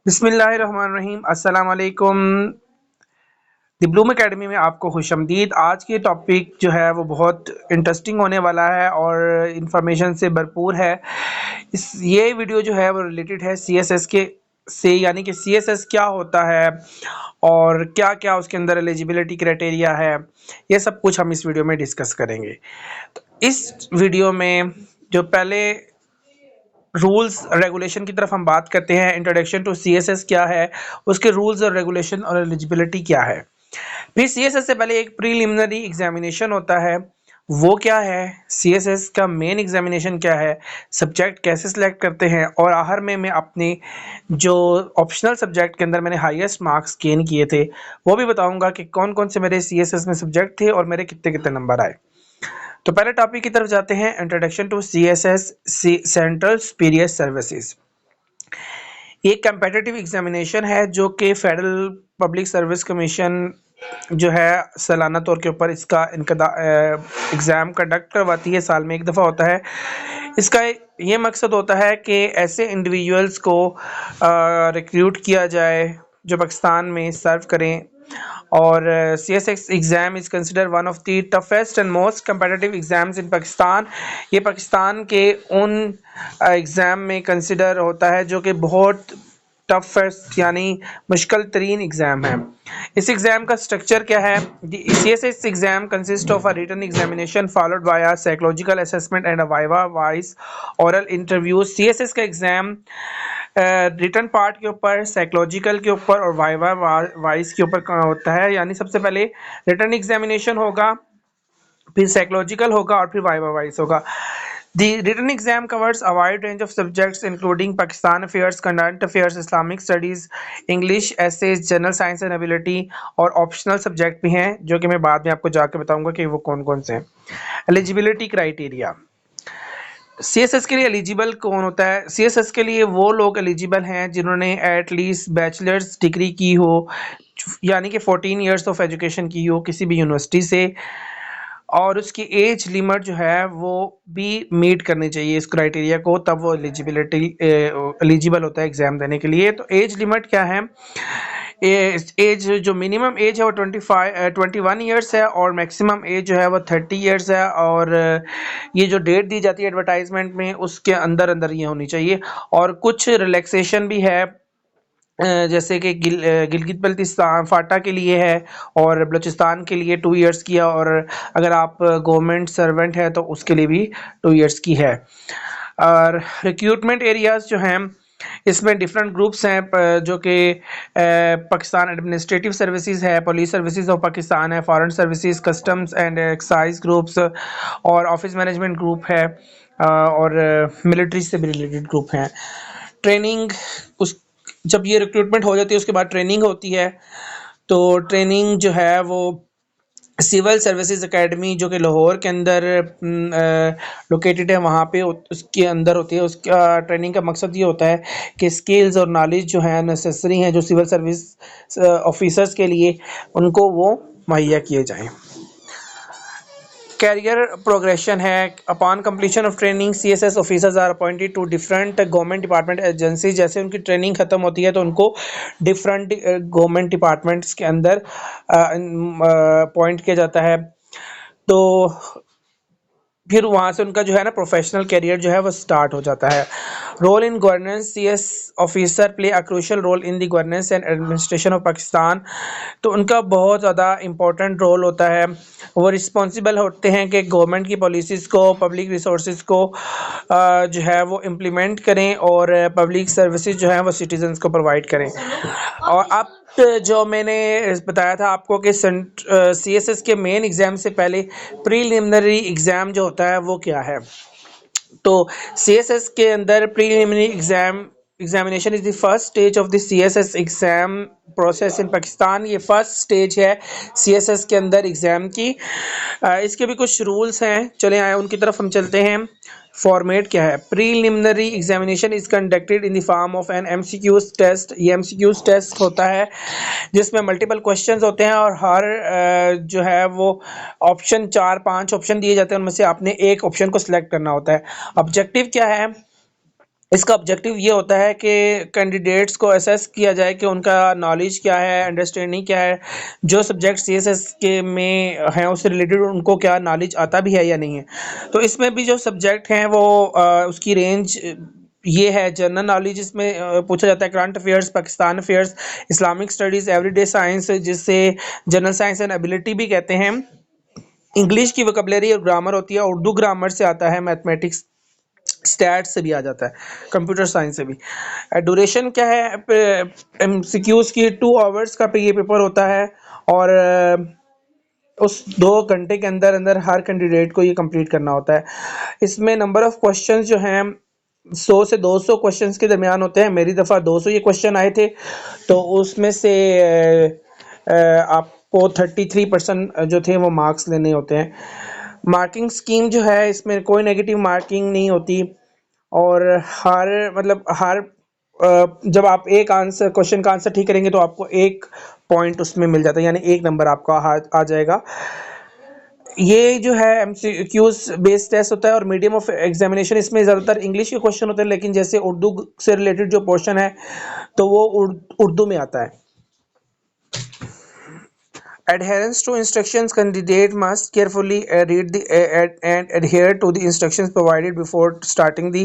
बिस्मिल्लाहिर्रहमानिर्रहीम अस्सलाम वालेकुम। द ब्लूम एकेडमी में आपको खुशामदीद। आज की टॉपिक जो है वो बहुत इंटरेस्टिंग होने वाला है और इन्फॉर्मेशन से भरपूर है। ये वीडियो जो है वो रिलेटेड है सीएसएस के से, यानी कि सीएसएस क्या होता है और क्या क्या उसके अंदर एलिजिबिलिटी क्राइटेरिया है। ये सब कुछ हम इस वीडियो में डिस्कस करेंगे। तो इस वीडियो में जो पहले रूल्स रेगुलेशन की तरफ हम बात करते हैं, इंट्रोडक्शन टू सीएसएस क्या है, उसके रूल्स और रेगुलेशन और एलिजिबिलिटी क्या है। फिर सीएसएस से पहले एक प्रीलिमिनरी एग्जामिनेशन होता है, वो क्या है, सीएसएस का मेन एग्जामिनेशन क्या है, सब्जेक्ट कैसे सिलेक्ट करते हैं, और आखिर में मैं अपने जो ऑप्शनल सब्जेक्ट के अंदर मैंने हाईएस्ट मार्क्स गेन किए थे वो भी बताऊंगा कि कौन कौन से मेरे सीएसएस में सब्जेक्ट थे और मेरे कितने कितने नंबर आए। तो पहले टॉपिक की तरफ जाते हैं, introduction to CSS central superior services. एक कंपेटिटिव एग्जामिनेशन है जो कि फेडरल पब्लिक सर्विस कमीशन जो है सालाना तौर के ऊपर इसका एग्ज़ाम कंडक्ट करवाती है। साल में एक दफ़ा होता है। इसका ये मकसद होता है कि ऐसे इंडिविजुअल्स को रिक्रूट किया जाए जो पाकिस्तान में सर्व करें। और CSX exam is consider one of the toughest and most competitive exams इन पाकिस्तान। ये पाकिस्तान के उन एग्ज़ाम में कंसिडर होता है जो कि बहुत टफेस्ट यानी मुश्किल तरीन एग्ज़ाम है। इस एग्ज़ाम का स्ट्रक्चर क्या है? CSS exam consist of a written examination followed by a psychological assessment and a viva voce oral interview. CSS का एग्ज़ाम रिटन पार्ट के ऊपर, साइकोलॉजिकल के ऊपर और वाइवा वॉइस के ऊपर होता है। यानी सबसे पहले रिटन एग्जामिनेशन होगा, फिर साइकोलॉजिकल होगा और फिर वाइवा वॉइस होगा। The written exam covers a wide range of subjects including Pakistan affairs, current affairs, Islamic studies, English, essays, general science and ability और ऑप्शनल सब्जेक्ट भी हैं जो कि मैं बाद में आपको जाकर बताऊंगा कि वो कौन कौन से हैं। एलिजिबिलिटी क्राइटेरिया, सीएसएस के लिए एलिजिबल कौन होता है? सीएसएस के लिए वो लोग एलिजिबल हैं जिन्होंने एटलीस्ट बैचलर्स डिग्री की हो, यानी कि 14 इयर्स ऑफ एजुकेशन की हो किसी भी यूनिवर्सिटी से, और उसकी एज लिमिट जो है वो भी मीट करनी चाहिए इस क्राइटेरिया को, तब वो एलिजिबल होता है एग्ज़ाम देने के लिए। तो एज लिमिट क्या है? एज जो मिनिमम एज है वो 21 ईयर्स है और मैक्सिमम एज जो है वो 30 ईयर्स है। और ये जो डेट दी जाती है एडवर्टाइजमेंट में उसके अंदर अंदर ये होनी चाहिए। और कुछ रिलैक्सेशन भी है, जैसे कि गिलगित बल्तिस्तान फाटा के लिए है और बलूचिस्तान के लिए 2 इयर्स की है, और अगर आप गवर्नमेंट सर्वेंट है तो उसके लिए भी 2 इयर्स की है। और रिक्रूटमेंट एरियाज जो हैं इसमें डिफरेंट ग्रुप्स हैं जो कि पाकिस्तान एडमिनिस्ट्रेटिव सर्विसेज है, पुलिस सर्विसेज ऑफ पाकिस्तान है, foreign services, customs and excise groups और ऑफिस मैनेजमेंट ग्रुप है, और मिलिट्री से भी रिलेटेड ग्रुप हैं। ट्रेनिंग, उस जब ये रिक्रूटमेंट हो जाती है उसके बाद ट्रेनिंग होती है। तो ट्रेनिंग जो है वो सिविल सर्विसेज एकेडमी जो कि लाहौर के अंदर लोकेटेड है, वहाँ पे उसके अंदर होती है। उसका ट्रेनिंग का मकसद ये होता है कि स्किल्स और नॉलेज जो है नेसेसरी हैं जो सिविल सर्विस ऑफिसर्स के लिए, उनको वो मुहैया किए जाएँ। कैरियर प्रोग्रेशन है, upon completion of training CSS officers are appointed to different government department agency. जैसे उनकी ट्रेनिंग खत्म होती है तो उनको डिफरेंट गवर्नमेंट डिपार्टमेंट्स के अंदर अपॉइंट किया जाता है। तो फिर वहाँ से उनका जो है ना प्रोफेशनल करियर जो है वो स्टार्ट हो जाता है। Role in governance, CS officer play a crucial role in the governance and administration of Pakistan. तो उनका बहुत ज़्यादा इम्पोर्टेंट रोल होता है। वो रिस्पॉन्सिबल होते हैं कि गवर्नमेंट की पॉलिसीज़ को, पब्लिक रिसोर्सेज को जो है वो इम्प्लीमेंट करें और पब्लिक सर्विसेज जो है वो सिटीजन्स को प्रोवाइड करें। और अब जो मैंने बताया था आपको कि सीएसएस के मेन एग्ज़ाम से पहले प्रीलिमिनरी एग्ज़ाम जो होता है वो क्या है? तो सीएसएस के अंदर preliminary examination is the first stage of the CSS exam process in Pakistan. ये फर्स्ट स्टेज है सीएसएस के अंदर एग्जाम की। इसके भी कुछ रूल्स हैं, चले आए उनकी तरफ हम चलते हैं। फॉर्मेट क्या है? Preliminary examination is conducted in the form of an MCQs test. ये एमसीक्यूज टेस्ट होता है जिसमें मल्टीपल क्वेश्चंस होते हैं और हर जो है वो ऑप्शन 4-5 ऑप्शन दिए जाते हैं, उनमें से आपने एक ऑप्शन को सिलेक्ट करना होता है। ऑब्जेक्टिव क्या है? इसका ऑब्जेक्टिव ये होता है कि कैंडिडेट्स को असेस किया जाए कि उनका नॉलेज क्या है, अंडरस्टैंडिंग क्या है, जो सब्जेक्ट सीएसएस के में हैं उससे रिलेटेड उनको क्या नॉलेज आता भी है या नहीं है। तो इसमें भी जो सब्जेक्ट हैं वो उसकी रेंज ये है। जनरल नॉलेज इसमें पूछा जाता है, current affairs, Pakistan affairs, Islamic studies, everyday science जिसे जनरल साइंस एंड एबिलिटी भी कहते हैं। इंग्लिश की वोकैबुलरी और ग्रामर होती है, उर्दू ग्रामर से आता है, मैथमेटिक्स स्टैट से भी आ जाता है, कंप्यूटर साइंस से भी। ड्यूरेशन क्या है एमसीक्यूज की, 2 आवर्स का ये पेपर होता है और उस 2 घंटे के अंदर अंदर हर कैंडिडेट को ये कंप्लीट करना होता है। इसमें नंबर ऑफ क्वेश्चंस जो हैं 100 से 200 क्वेश्चंस के दरमियान होते हैं। मेरी दफ़ा 200 ये क्वेश्चन आए थे, तो उसमें से आपको 33% जो थे वो मार्क्स लेने होते हैं। मार्किंग स्कीम जो है इसमें कोई नेगेटिव मार्किंग नहीं होती और हर मतलब हर जब आप एक आंसर क्वेश्चन का आंसर ठीक करेंगे तो आपको 1 पॉइंट उसमें मिल जाता है, यानी 1 नंबर आपका आ जाएगा। ये जो है एमसीक्यूज बेस्ड टेस्ट होता है और मीडियम ऑफ एग्जामिनेशन इसमें ज़्यादातर इंग्लिश के क्वेश्चन होते हैं, लेकिन जैसे उर्दू से रिलेटेड जो पोर्शन है तो वो उर्दू में आता है। Adherence to instructions: candidate must carefully read and adhere to the instructions provided before starting the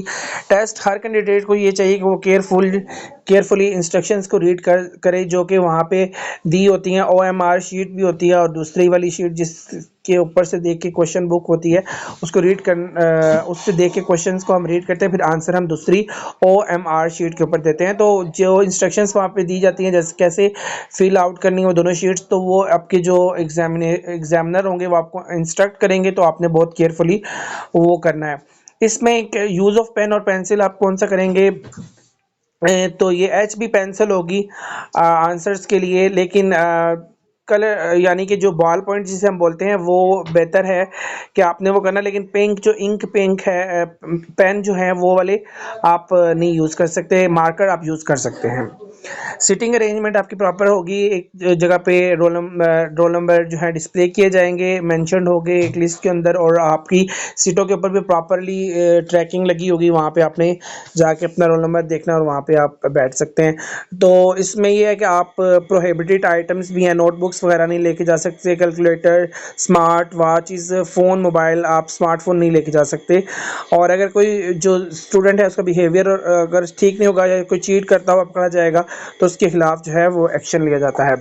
test। Her candidate को ये चाहिए कि वो केयरफुली इंस्ट्रक्शंस को रीड करे जो कि वहाँ पे दी होती हैं। OMR शीट भी होती है और दूसरी वाली शीट जिसके ऊपर से देख के क्वेश्चन बुक होती है उसको उससे देख के क्वेश्चंस को हम रीड करते हैं, फिर आंसर हम दूसरी OMR शीट के ऊपर देते हैं। तो जो इंस्ट्रक्शंस वहाँ पे दी जाती हैं जैसे कैसे फिल आउट करनी हो दोनों शीट्स, तो वो आपके जो एग्जामिनर होंगे वो आपको इंस्ट्रक्ट करेंगे, तो आपने बहुत केयरफुली वो करना है। इसमें एक यूज़ ऑफ पेन और पेंसिल आप कौन सा करेंगे, तो ये HB पेंसिल होगी आंसर्स के लिए, लेकिन कलर यानी कि जो बॉल पॉइंट जिसे हम बोलते हैं वो बेहतर है कि आपने वो करना, लेकिन पिंक जो इंक पिंक है पेन जो है वो वाले आप नहीं यूज़ कर सकते, मार्कर आप यूज़ कर सकते हैं। सीटिंग अरेंजमेंट आपकी प्रॉपर होगी, एक जगह पे रोल नंबर जो है डिस्प्ले किए जाएंगे, मेंशन्ड होंगे एक लिस्ट के अंदर, और आपकी सीटों के ऊपर भी प्रॉपरली ट्रैकिंग लगी होगी, वहाँ पे आपने जाके अपना रोल नंबर देखना और वहाँ पे आप बैठ सकते हैं। तो इसमें ये है कि आप प्रोहिबिटेड आइटम्स भी हैं, नोटबुक्स वगैरह नहीं लेके जा सकते, calculator, smart watches, phone, mobile, आप स्मार्टफोन नहीं लेके जा सकते। और अगर कोई जो स्टूडेंट है उसका बिहेवियर अगर ठीक नहीं होगा या कोई चीट करता हुआ पकड़ा जाएगा तो उसके खिलाफ जो है वो एक्शन लिया जाता है।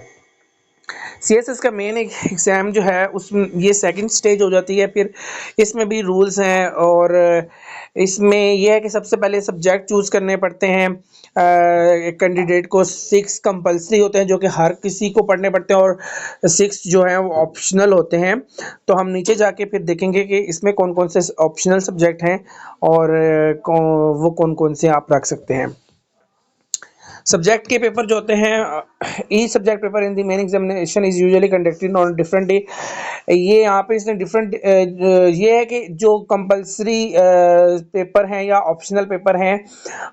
सीएसएस का मेन एग्ज़ाम जो है उस ये सेकंड स्टेज हो जाती है, फिर इसमें भी रूल्स हैं और इसमें यह है कि सबसे पहले सब्जेक्ट चूज़ करने पड़ते हैं। एक कैंडिडेट को 6 कंपल्सरी होते हैं जो कि हर किसी को पढ़ने पड़ते हैं और 6 जो हैं वो ऑप्शनल होते हैं। तो हम नीचे जाके फिर देखेंगे कि इसमें कौन कौन से ऑप्शनल सब्जेक्ट हैं और वो कौन कौन से आप रख सकते हैं। सब्जेक्ट के पेपर जो होते हैं each subject paper in the main examination is usually conducted on different day. ये यहाँ पे इसने डिफरेंट ये है कि जो कंपलसरी पेपर हैं या ऑप्शनल पेपर हैं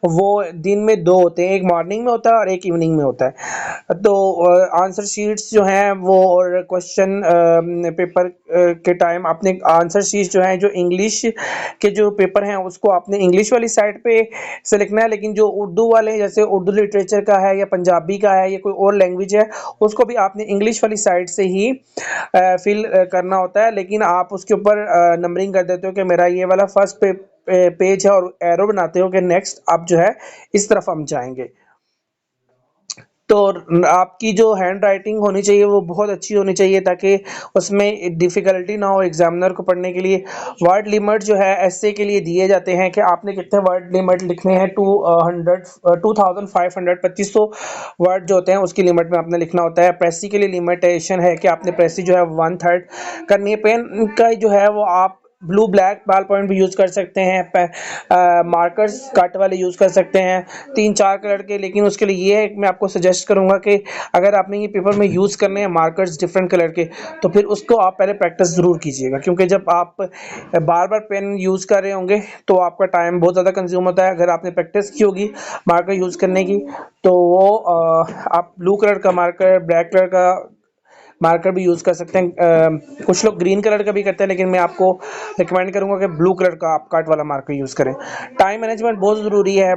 वो दिन में 2 होते हैं, एक मॉर्निंग में होता है और एक इवनिंग में होता है। तो आंसर शीट्स जो हैं वो और क्वेश्चन पेपर के टाइम आपने आंसर शीट जो है जो इंग्लिश के जो पेपर हैं उसको आपने इंग्लिश वाली साइड पे से लिखना है, लेकिन जो उर्दू वाले जैसे उर्दू लिटरेचर का है या पंजाबी का है या कोई और लैंग्वेज है उसको भी आपने इंग्लिश वाली साइड से ही फिल करना होता है। लेकिन आप उसके ऊपर नंबरिंग कर देते हो कि मेरा ये वाला फर्स्ट पेज है और एरो बनाते हो कि नेक्स्ट आप जो है इस तरफ हम जाएंगे। तो आपकी जो हैंड राइटिंग होनी चाहिए वो बहुत अच्छी होनी चाहिए ताकि उसमें डिफ़िकल्टी ना हो एग्जामिनर को पढ़ने के लिए। वर्ड लिमिट जो है ऐसे के लिए दिए जाते हैं कि आपने कितने वर्ड लिमिट लिखने हैं, 2500 2500 वर्ड जो होते हैं उसकी लिमिट में आपने लिखना होता है। प्रेसी के लिए लिमिटेशन है कि आपने प्रेसी जो है 1/3 करनी है। पेन का जो है वो आप ब्लू ब्लैक बॉल पॉइंट भी यूज़ कर सकते हैं, मार्कर्स कट वाले यूज़ कर सकते हैं 3-4 कलर के। लेकिन उसके लिए ये है कि मैं आपको सजेस्ट करूँगा कि अगर आपने ये पेपर में यूज़ करने हैं मार्कर्स डिफरेंट कलर के तो फिर उसको आप पहले प्रैक्टिस ज़रूर कीजिएगा, क्योंकि जब आप बार बार पेन यूज़ कर रहे होंगे तो आपका टाइम बहुत ज़्यादा कंज्यूम होता है। अगर आपने प्रैक्टिस की होगी मार्कर यूज़ करने की तो वो आप ब्लू कलर का मार्कर, ब्लैक कलर का मार्कर भी यूज़ कर सकते हैं। कुछ लोग ग्रीन कलर का भी करते हैं, लेकिन मैं आपको रिकमेंड करूँगा कि ब्लू कलर का आप काट वाला मार्कर यूज़ करें। टाइम मैनेजमेंट बहुत ज़रूरी है।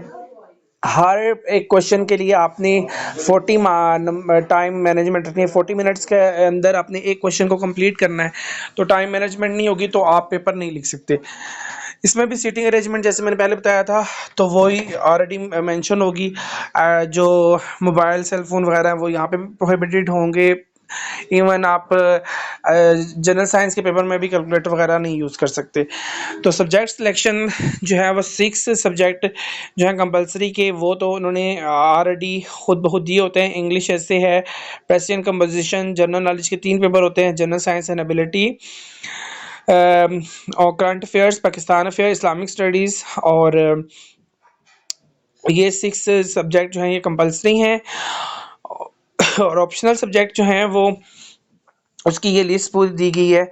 हर एक क्वेश्चन के लिए आपने 40 टाइम मैनेजमेंट रखनी है। 40 मिनट्स के अंदर आपने एक क्वेश्चन को कंप्लीट करना है। तो टाइम मैनेजमेंट नहीं होगी तो आप पेपर नहीं लिख सकते। इसमें भी सीटिंग अरेंजमेंट जैसे मैंने पहले बताया था, तो वही ऑलरेडी मेंशन होगी। जो मोबाइल सेल फोन वगैरह हैं वो यहाँ पे प्रोहिबिटेड होंगे। इवन आप जनरल साइंस के पेपर में भी कैलकुलेटर वगैरह नहीं यूज़ कर सकते। तो सब्जेक्ट सिलेक्शन जो है वो 6 सब्जेक्ट जो है कंपलसरी के, वो तो उन्होंने ऑलरेडी खुद ब खुद दिए होते हैं। इंग्लिश ऐसे है, पर्शियन कंपोजिशन, जनरल नॉलेज के 3 पेपर होते हैं, जनरल साइंस एंड एबिलिटी, और current affairs, Pakistan affair, Islamic studies. और ये 6 सब्जेक्ट जो हैं ये कंपलसरी हैं। और ऑप्शनल सब्जेक्ट जो हैं वो उसकी ये लिस्ट पूरी दी गई है,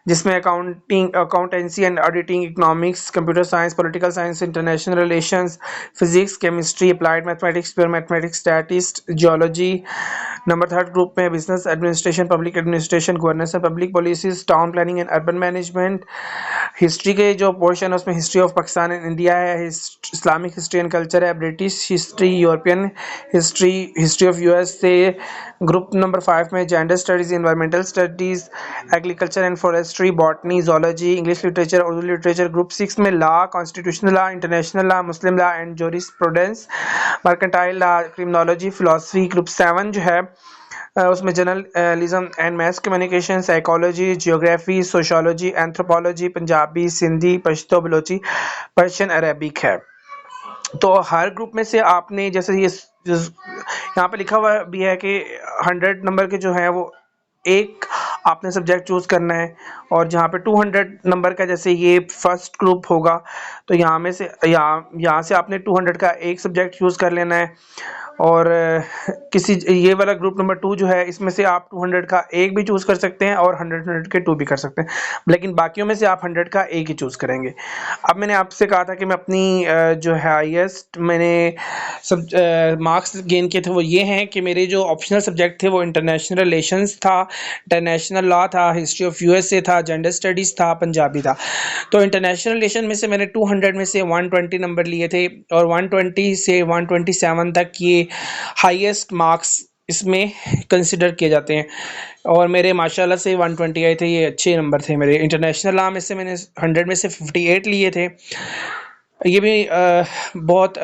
जिसमें accountancy and auditing, economics, computer science, political science, international relations, physics, chemistry, applied mathematics, pure mathematics, statist, geology. Number 3 group में business administration, public administration, governance and public policies, town planning and urban management. History के जो portion है उसमें history of Pakistan and India है, Islamic history and culture है, British history, European history, history of US से। Group number 5 में gender studies, environmental studies, agriculture and forestry, botany, zoology, English literature, Urdu literature. Group 6 में law, constitutional law, international law, Muslim law and jurisprudence, mercantile law, criminology, philosophy. Group 7 जो है उसमें journalism and mess communication, psychology, geography, sociology, anthropology, Punjabi, Sindhi, Pashto, Balochi, Persian, Arabic है। तो हर group में से आपने जैसे ये यहाँ पे लिखा हुआ भी है कि 100 नंबर के जो हैं वो एक आपने सब्जेक्ट चूज़ करना है, और जहाँ पे 200 नंबर का जैसे ये फर्स्ट ग्रुप होगा, तो यहाँ से आपने 200 का एक सब्जेक्ट यूज़ कर लेना है। और किसी ये वाला ग्रुप नंबर 2 जो है, इसमें से आप 200 का एक भी चूज़ कर सकते हैं और 100 के 2 भी कर सकते हैं, लेकिन बाकियों में से आप 100 का एक ही चूज़ करेंगे। अब मैंने आपसे कहा था कि मैं अपनी जो हाईएस्ट मैंने सब मार्क्स गेन किए थे वो ये हैं कि मेरे जो ऑप्शनल सब्जेक्ट थे वो इंटरनेशनल रिलेशंस था, इंटरनेशनल लॉ था, हिस्ट्री ऑफ यूएसए था, जेंडर स्टडीज़ था, पंजाबी था। तो इंटरनेशनल रिलेशन में से मैंने 200 में से 120 नंबर लिए थे, और 120 से 127 तक ये हाईएस्ट मार्क्स इसमें कंसिडर किए जाते हैं। और मेरे माशाल्लाह से 120 आए थे, ये अच्छे नंबर थे मेरे। इंटरनेशनल लॉ में से मैंने 100 में से 58 लिए थे। ये भी बहुत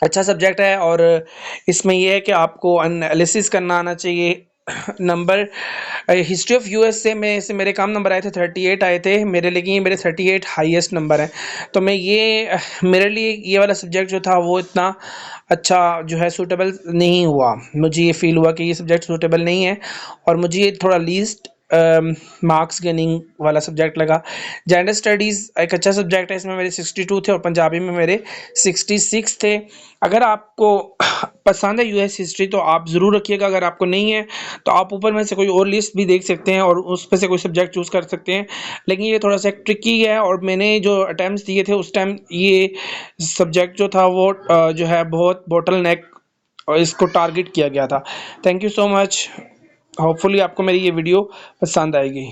अच्छा सब्जेक्ट है, और इसमें यह है कि आपको एनालिसिस करना आना चाहिए। नंबर हिस्ट्री ऑफ यूएस से मेरे कम नंबर आए थे, 38 आए थे मेरे, लेकिन ये मेरे 38 हाईएस्ट नंबर हैं। तो मैं ये मेरे लिए ये वाला सब्जेक्ट जो था वो इतना अच्छा जो है सूटेबल नहीं हुआ। मुझे ये फील हुआ कि ये सब्जेक्ट सूटेबल नहीं है, और मुझे ये थोड़ा लीस्ट मार्क्स गेनिंग वाला सब्जेक्ट लगा। जेंडर स्टडीज़ एक अच्छा सब्जेक्ट है, इसमें मेरे 62 थे और पंजाबी में मेरे 66 थे। अगर आपको पसंद है यूएस हिस्ट्री तो आप ज़रूर रखिएगा, अगर आपको नहीं है तो आप ऊपर में से कोई और लिस्ट भी देख सकते हैं और उस पर से कोई सब्जेक्ट चूज़ कर सकते हैं। लेकिन ये थोड़ा सा ट्रिकी है, और मैंने जो अटैम्प्ट्स दिए थे उस टाइम ये सब्जेक्ट जो था वो जो है बहुत बोटल नेक और इसको टारगेट किया गया था। Thank you so much. Hopefully आपको मेरी ये वीडियो पसंद आएगी।